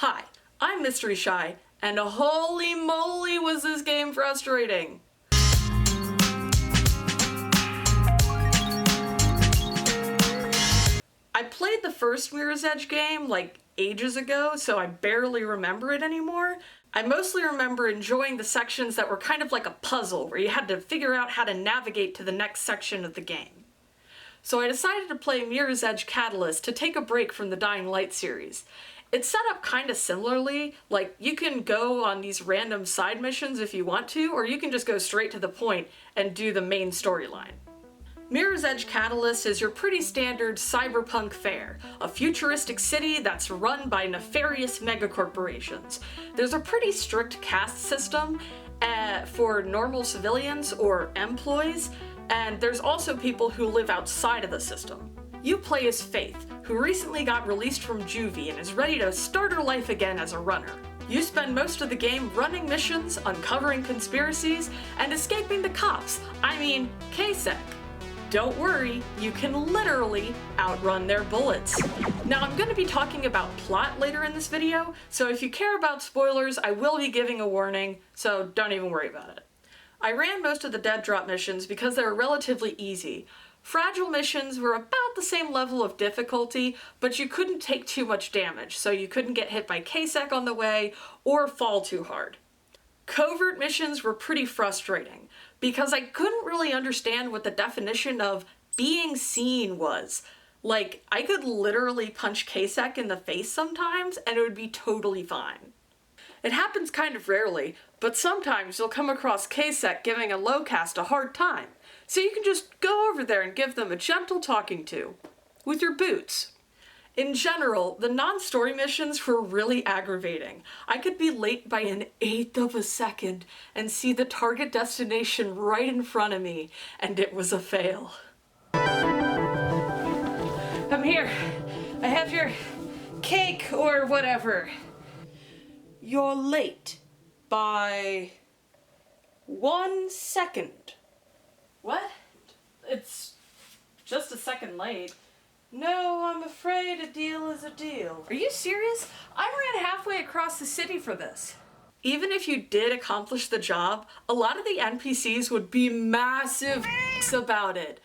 Hi, I'm Mystery Shy, and holy moly was this game frustrating! I played the first Mirror's Edge game like ages ago, so I barely remember it anymore. I mostly remember enjoying the sections that were kind of like a puzzle, where you had to figure out how to navigate to the next section of the game. So I decided to play Mirror's Edge Catalyst to take a break from the Dying Light series. It's set up kind of similarly, like you can go on these random side missions if you want to, or you can just go straight to the point and do the main storyline. Mirror's Edge Catalyst is your pretty standard cyberpunk fare, a futuristic city that's run by nefarious megacorporations. There's a pretty strict caste system for normal civilians or employees, and there's also people who live outside of the system. You play as Faith, who recently got released from juvie and is ready to start her life again as a runner. You spend most of the game running missions, uncovering conspiracies, and escaping the cops, KSEC. Don't worry, you can literally outrun their bullets. Now I'm going to be talking about plot later in this video, so if you care about spoilers, I will be giving a warning, so don't even worry about it. I ran most of the dead drop missions because they were relatively easy. Fragile missions were about the same level of difficulty, but you couldn't take too much damage, so you couldn't get hit by KSEC on the way or fall too hard. Covert missions were pretty frustrating, because I couldn't really understand what the definition of being seen was. Like, I could literally punch KSEC in the face sometimes, and it would be totally fine. It happens kind of rarely, but sometimes you'll come across KSEC giving a low caste a hard time, so you can just go over there and give them a gentle talking to, with your boots. In general, the non-story missions were really aggravating. I could be late by an eighth of a second and see the target destination right in front of me, and it was a fail. Come here. I have your cake or whatever. You're late by 1 second. What? It's just a second late. No, I'm afraid a deal is a deal. Are you serious? I ran halfway across the city for this. Even if you did accomplish the job, a lot of the NPCs would be massive about it.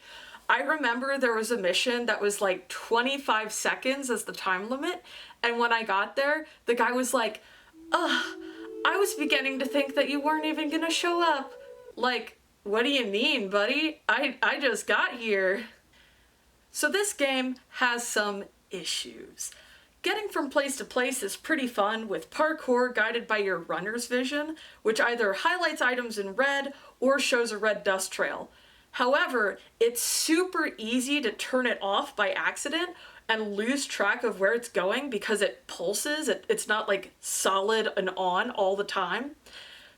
I remember there was a mission that was like 25 seconds as the time limit, and when I got there, the guy was like, "Ugh, I was beginning to think that you weren't even gonna show up." Like, what do you mean, buddy? I just got here. So this game has some issues. Getting from place to place is pretty fun, with parkour guided by your runner's vision, which either highlights items in red or shows a red dust trail. However, it's super easy to turn it off by accident and lose track of where it's going because it pulses. It's not like solid and on all the time.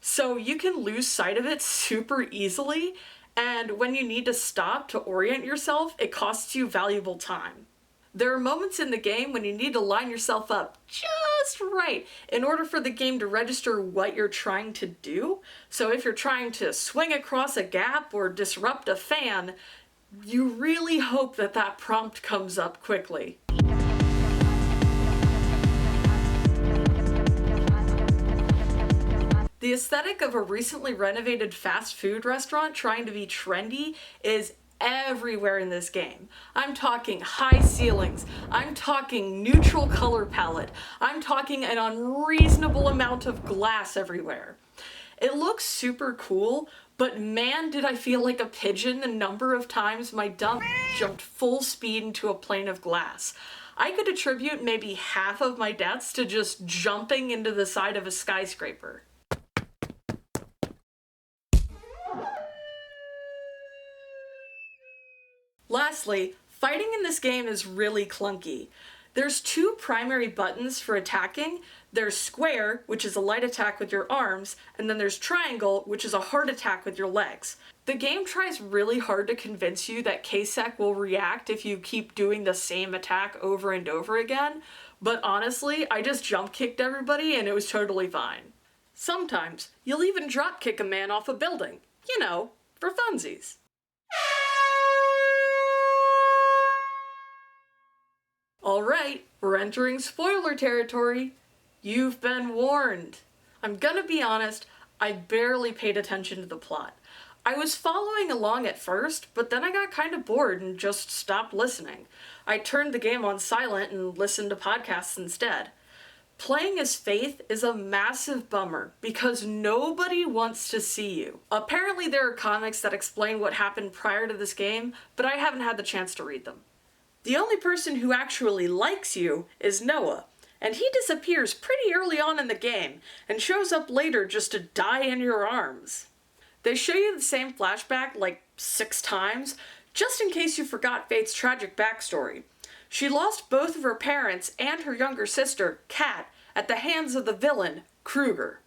So you can lose sight of it super easily, and when you need to stop to orient yourself, it costs you valuable time. There are moments in the game when you need to line yourself up just right in order for the game to register what you're trying to do. So if you're trying to swing across a gap or disrupt a fan, you really hope that that prompt comes up quickly. The aesthetic of a recently renovated fast food restaurant trying to be trendy is everywhere in this game. I'm talking high ceilings, I'm talking neutral color palette, I'm talking an unreasonable amount of glass everywhere. It looks super cool, but man did I feel like a pigeon the number of times my dump jumped full speed into a plane of glass. I could attribute maybe half of my deaths to just jumping into the side of a skyscraper. Lastly, fighting in this game is really clunky. There's two primary buttons for attacking. There's square, which is a light attack with your arms, and then there's triangle, which is a hard attack with your legs. The game tries really hard to convince you that KSEC will react if you keep doing the same attack over and over again, but honestly, I just jump kicked everybody and it was totally fine. Sometimes, you'll even drop kick a man off a building, you know, for funsies. Alright, we're entering spoiler territory. You've been warned. I'm gonna be honest, I barely paid attention to the plot. I was following along at first, but then I got kind of bored and just stopped listening. I turned the game on silent and listened to podcasts instead. Playing as Faith is a massive bummer because nobody wants to see you. Apparently there are comics that explain what happened prior to this game, but I haven't had the chance to read them. The only person who actually likes you is Noah, and he disappears pretty early on in the game and shows up later just to die in your arms. They show you the same flashback like 6 times, just in case you forgot Faith's tragic backstory. She lost both of her parents and her younger sister, Kat, at the hands of the villain, Kruger.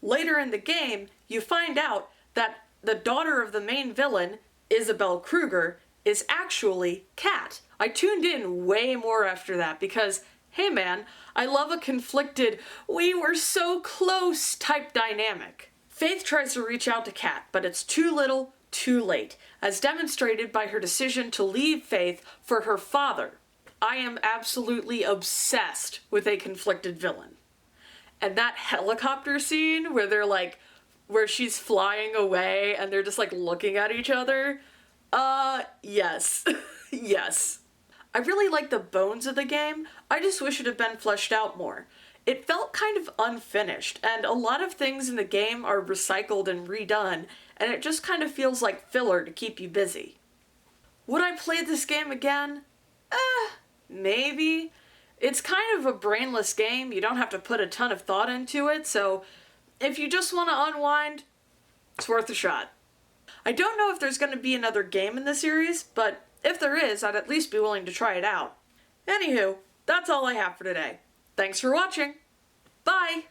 Later in the game, you find out that the daughter of the main villain, Isabel Kruger, is actually Kat. I tuned in way more after that because, hey man, I love a conflicted, we were so close type dynamic. Faith tries to reach out to Kat, but it's too little, too late, as demonstrated by her decision to leave Faith for her father. I am absolutely obsessed with a conflicted villain. And that helicopter scene where she's flying away and they're just looking at each other, yes. Yes. I really like the bones of the game, I just wish it had been fleshed out more. It felt kind of unfinished, and a lot of things in the game are recycled and redone, and it just kind of feels like filler to keep you busy. Would I play this game again? Maybe. It's kind of a brainless game, you don't have to put a ton of thought into it, so if you just want to unwind, it's worth a shot. I don't know if there's going to be another game in the series, but if there is, I'd at least be willing to try it out. Anywho, that's all I have for today. Thanks for watching. Bye!